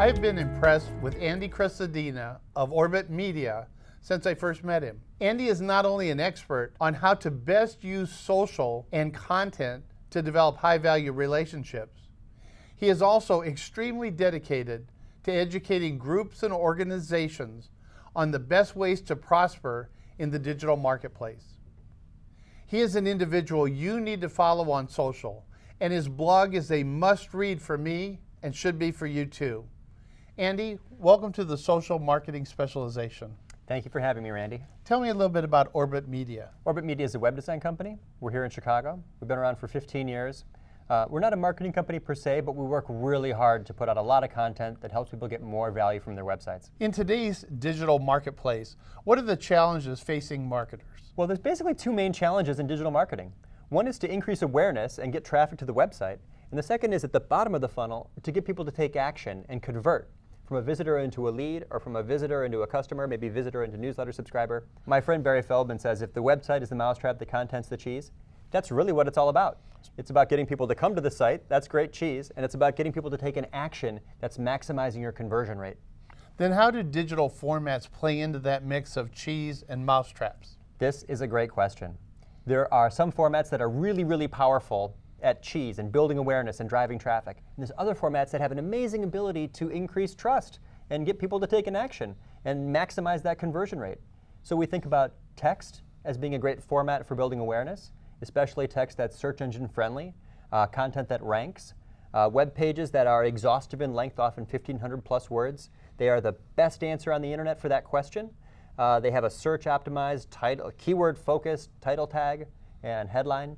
I've been impressed with Andy Crestodina of Orbit Media since I first met him. Andy is not only an expert on how to best use social and content to develop high-value relationships, he is also extremely dedicated to educating groups and organizations on the best ways to prosper in the digital marketplace. He is an individual you need to follow on social, and his blog is a must-read for me and should be for you too. Andy, welcome to the Social Marketing Specialization. Thank you for having me, Randy. Tell me a little bit about Orbit Media. Orbit Media is a web design company. We're here in Chicago. We've been around for 15 years. We're not a marketing company per se, but we work really hard to put out a lot of content that helps people get more value from their websites. In today's digital marketplace, what are the challenges facing marketers? Well, there's basically two main challenges in digital marketing. One is to increase awareness and get traffic to the website, and the second is at the bottom of the funnel to get people to take action and convert from a visitor into a lead, or from a visitor into a customer, maybe visitor into newsletter subscriber. My friend Barry Feldman says if the website is the mousetrap, the content's the cheese. That's really what it's all about. It's about getting people to come to the site, that's great cheese, and it's about getting people to take an action that's maximizing your conversion rate. Then how do digital formats play into that mix of cheese and mousetraps? This is a great question. There are some formats that are really, really powerful at cheese and building awareness and driving traffic. And there's other formats that have an amazing ability to increase trust and get people to take an action and maximize that conversion rate. So we think about text as being a great format for building awareness, especially text that's search engine friendly, content that ranks, web pages that are exhaustive in length, often 1,500 plus words. They are the best answer on the internet for that question. They have a search optimized, title, keyword focused title tag and headline.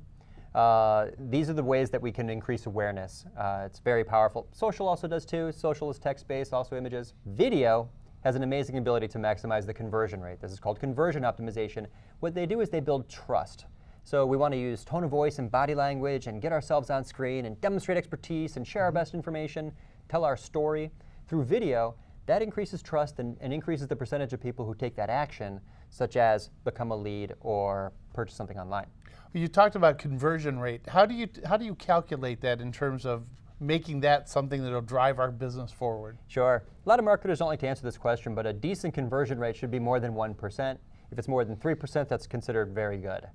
These are the ways that we can increase awareness. It's very powerful. Social also does too. Social is text-based, also images. Video has an amazing ability to maximize the conversion rate. This is called conversion optimization. What they do is they build trust. So we want to use tone of voice and body language and get ourselves on screen and demonstrate expertise and share our best information, tell our story. Through video, that increases trust and increases the percentage of people who take that action, such as become a lead or purchase something online. You talked about conversion rate. How do you calculate that in terms of making that something that will drive our business forward? Sure. A lot of marketers don't like to answer this question, but a decent conversion rate should be more than 1%. If it's more than 3%, that's considered very good.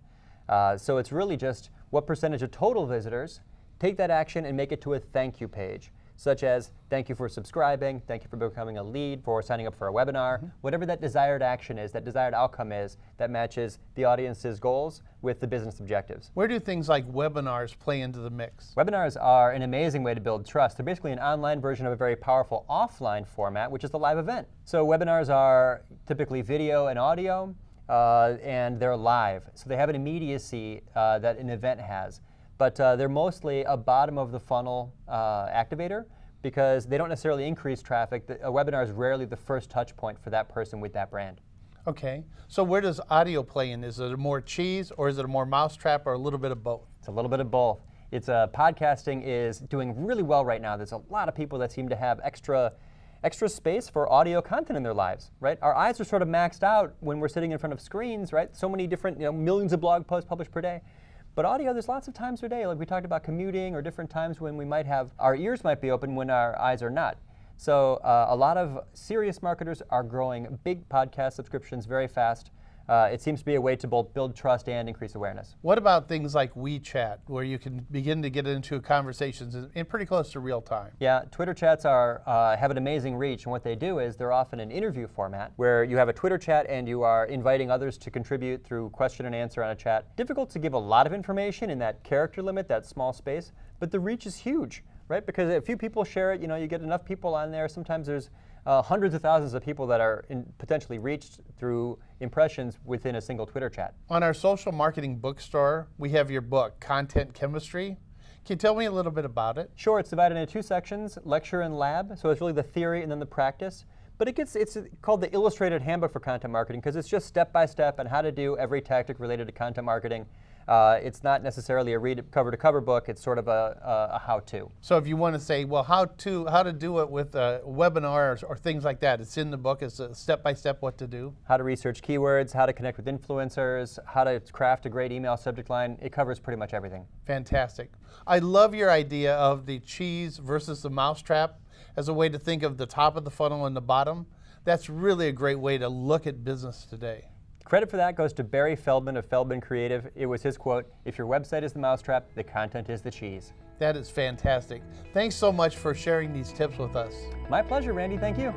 So it's really just what percentage of total visitors take that action and make it to a thank you page, such as thank you for subscribing, thank you for becoming a lead, for signing up for a webinar, whatever that desired action is, that desired outcome is that matches the audience's goals with the business objectives. Where do things like webinars play into the mix? Webinars are an amazing way to build trust. They're basically an online version of a very powerful offline format, which is the live event. So webinars are typically video and audio, and they're live. So they have an immediacy that an event has. But they're mostly a bottom of the funnel activator because they don't necessarily increase traffic. A webinar is rarely the first touch point for that person with that brand. Okay, so where does audio play in? Is it more cheese or is it a more mousetrap or a little bit of both? It's a little bit of both. Podcasting is doing really well right now. There's a lot of people that seem to have extra space for audio content in their lives, right? Our eyes are sort of maxed out when we're sitting in front of screens, right? So many different, millions of blog posts published per day. But audio, there's lots of times per day, like we talked about commuting or different times when we might have, our ears might be open when our eyes are not. So a lot of serious marketers are growing big podcast subscriptions very fast. It seems to be a way to both build trust and increase awareness. What about things like WeChat, where you can begin to get into conversations in pretty close to real time? Yeah, Twitter chats have an amazing reach, and what they do is they're often an interview format where you have a Twitter chat and you are inviting others to contribute through question and answer on a chat. Difficult to give a lot of information in that character limit, that small space, but the reach is huge, right? Because a few people share it, you get enough people on there. Sometimes there's hundreds of thousands of people that are potentially reached through impressions within a single Twitter chat. On our social marketing bookstore, we have your book, Content Chemistry. Can you tell me a little bit about it? Sure, it's divided into two sections, lecture and lab. So it's really the theory and then the practice. But it's called the Illustrated Handbook for Content Marketing because it's just step-by-step on how to do every tactic related to content marketing. It's not necessarily a read cover-to-cover book. It's sort of a how-to. So if you want to say, well, how to do it with webinars or things like that, it's in the book. It's a step-by-step what to do. How to research keywords, how to connect with influencers, how to craft a great email subject line. It covers pretty much everything. Fantastic. I love your idea of the cheese versus the mousetrap. as a way to think of the top of the funnel and the bottom, that's really a great way to look at business today. Credit for that goes to Barry Feldman of Feldman Creative. It was his quote, "If your website is the mousetrap, the content is the cheese." That is fantastic. Thanks so much for sharing these tips with us. My pleasure, Randy. Thank you.